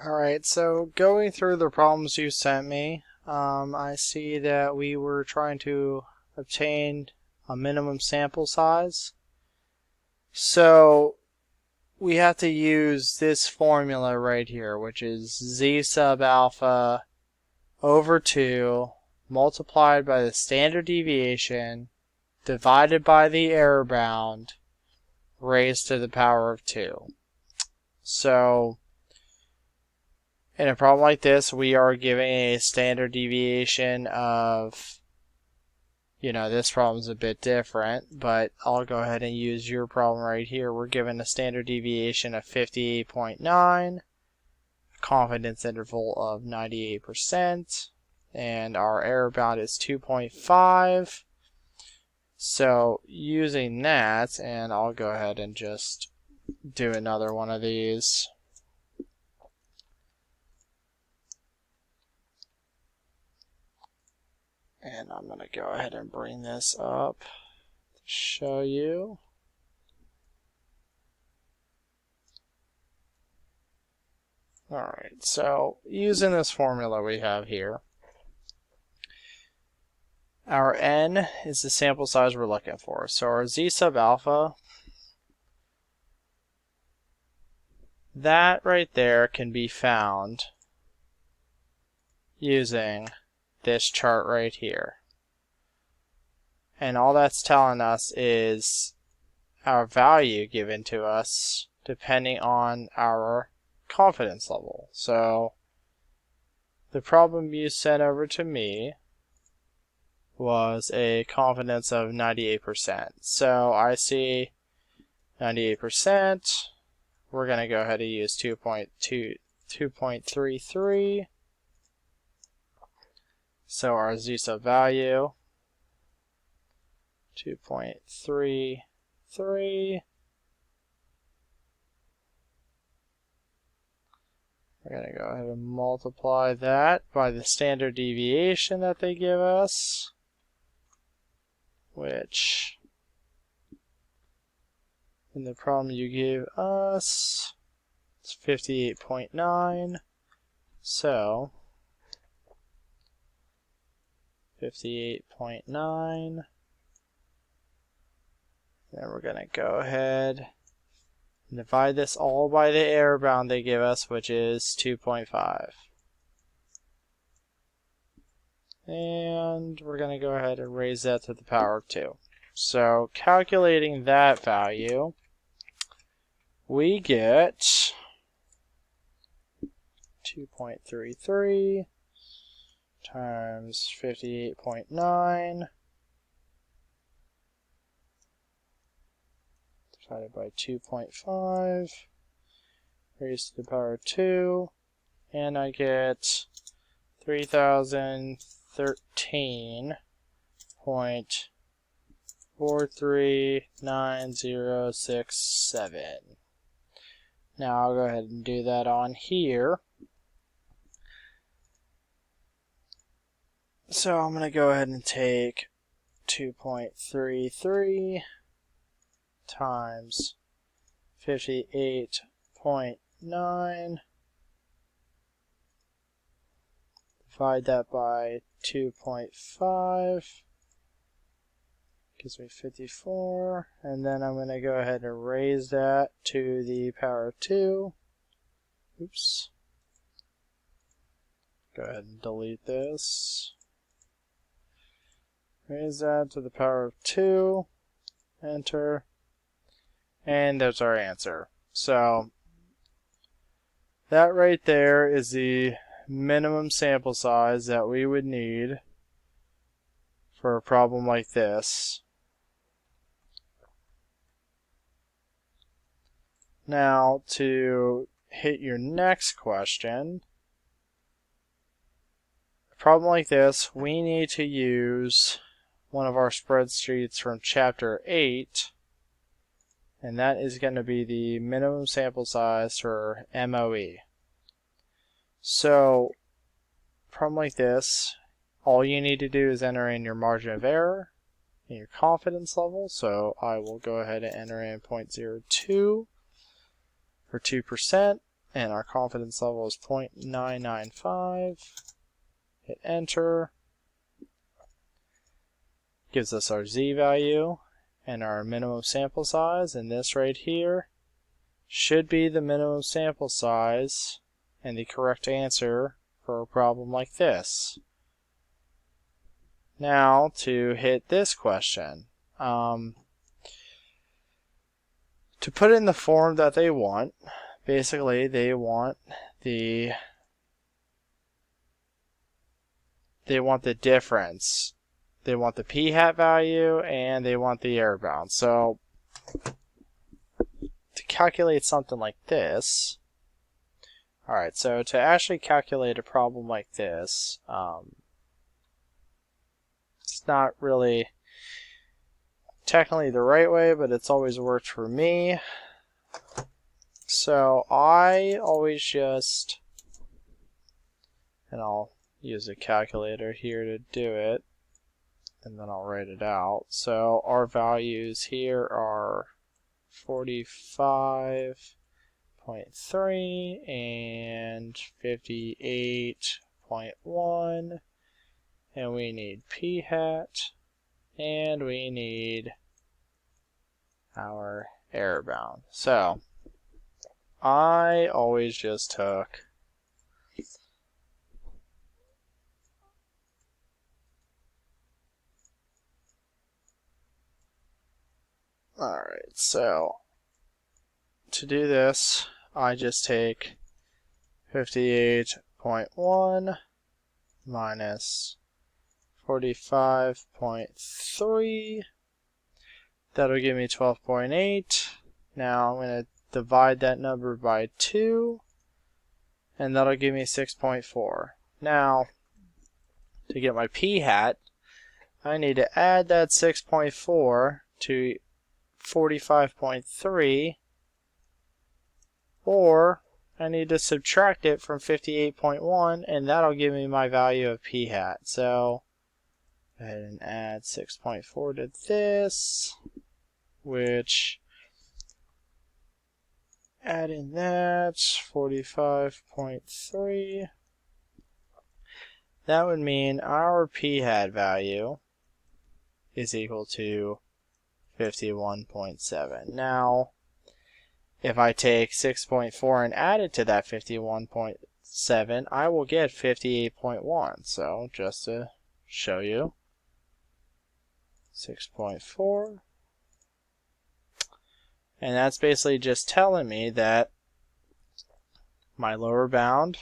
Alright, so going through the problems you sent me, I see that we were trying to obtain a minimum sample size. So we have to use this formula right here, which is z sub alpha over 2 multiplied by the standard deviation divided by the error bound raised to the power of 2. So in a problem like this, we are giving a standard deviation of, this problem's a bit different, but I'll go ahead and use your problem right here. We're given a standard deviation of 58.9, confidence interval of 98%, and our error bound is 2.5. So using that, and I'll go ahead and just do another one of these. And I'm going to go ahead and bring this up to show you. Alright, so using this formula we have here, our n is the sample size we're looking for. So our z sub alpha, that right there can be found using this chart right here. And all that's telling us is our value given to us depending on our confidence level. So the problem you sent over to me was a confidence of 98%. So I see 98%. We're going to go ahead and use 2.33. So our z sub value, 2.33. We're going to go ahead and multiply that by the standard deviation that they give us, which in the problem you gave us, it's 58.9. So 58.9. Then we're going to go ahead and divide this all by the error bound they give us, which is 2.5. And we're going to go ahead and raise that to the power of 2. So calculating that value, we get 2.33 times 58.9 divided by 2.5 raised to the power of 2, and I get 3013.439067. Now I'll go ahead and do that on here. So I'm going to go ahead and take 2.33 times 58.9, divide that by 2.5, gives me 54, and then I'm going to go ahead and raise that to the power of 2. Oops. Go ahead and delete this. Raise that to the power of 2, enter, and there's our answer. So that right there is the minimum sample size that we would need for a problem like this. Now to hit your next question, a problem like this, we need to use one of our spreadsheets from chapter 8, and that is going to be the minimum sample size for MOE. So, problem like this, all you need to do is enter in your margin of error and your confidence level. So I will go ahead and enter in 0.02 for 2%. and our confidence level is 0.995. Hit enter. Gives us our z value and our minimum sample size, and this right here should be the minimum sample size and the correct answer for a problem like this. Now to hit this question. To put it in the form that they want, basically they want the difference. They want the p-hat value and they want the error bound. So to calculate something like this, alright, so to actually calculate a problem like this, it's not really technically the right way, but it's always worked for me. So I always just, and I'll use a calculator here to do it, and then I'll write it out. So our values here are 45.3 and 58.1, and we need p-hat, and we need our error bound. So I always just took alright, so to do this, I just take 58.1 minus 45.3. That'll give me 12.8. Now I'm going to divide that number by 2, and that'll give me 6.4. Now, to get my p-hat, I need to add that 6.4 to 45.3, or I need to subtract it from 58.1, and that'll give me my value of p-hat. So go ahead and add 6.4 to this, which, add in that 45.3, that would mean our p-hat value is equal to 51.7. Now, if I take 6.4 and add it to that 51.7, I will get 58.1. So just to show you, 6.4, and that's basically just telling me that my lower bound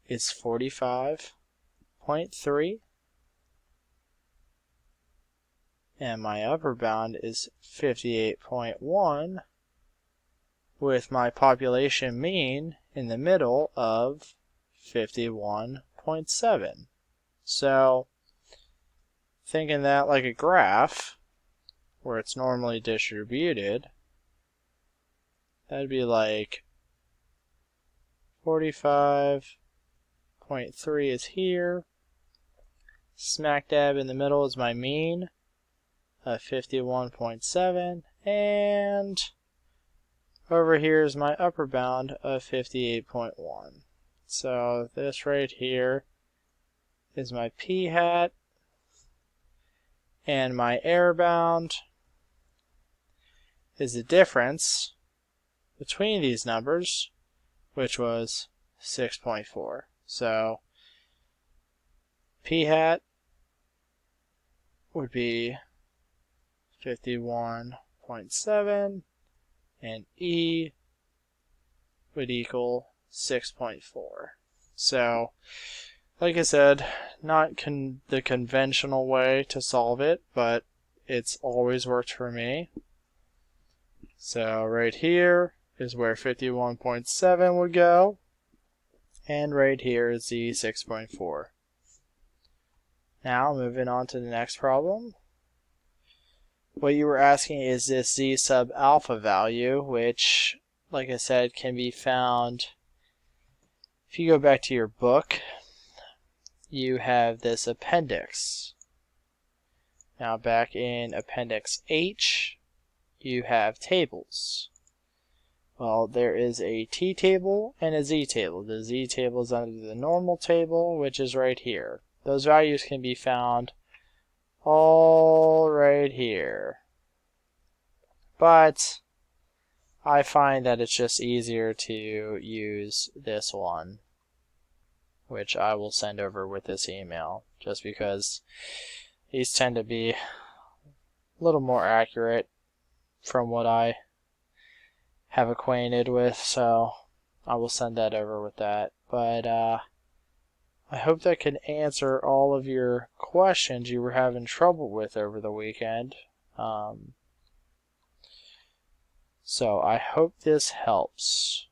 is 45.3 and my upper bound is 58.1, with my population mean in the middle of 51.7. So thinking that like a graph where it's normally distributed, that'd be like 45.3 is here, smack dab in the middle is my mean of 51.7, and over here is my upper bound of 58.1. So this right here is my p-hat, and my error bound is the difference between these numbers, which was 6.4. So p-hat would be 51.7 and E would equal 6.4. So like I said, not the conventional way to solve it, but it's always worked for me. So right here is where 51.7 would go, and right here is the 6.4. Now moving on to the next problem. What you were asking is this z sub alpha value, which, like I said, can be found if you go back to your book. You have this appendix. Now back in appendix H, you have tables. Well, there is a T table and a Z table. The Z table is under the normal table, which is right here. Those values can be found all right here. But I find that it's just easier to use this one, which I will send over with this email, just because these tend to be a little more accurate from what I have acquainted with, so I will send that over with that. But I hope that can answer all of your questions you were having trouble with over the weekend. So I hope this helps.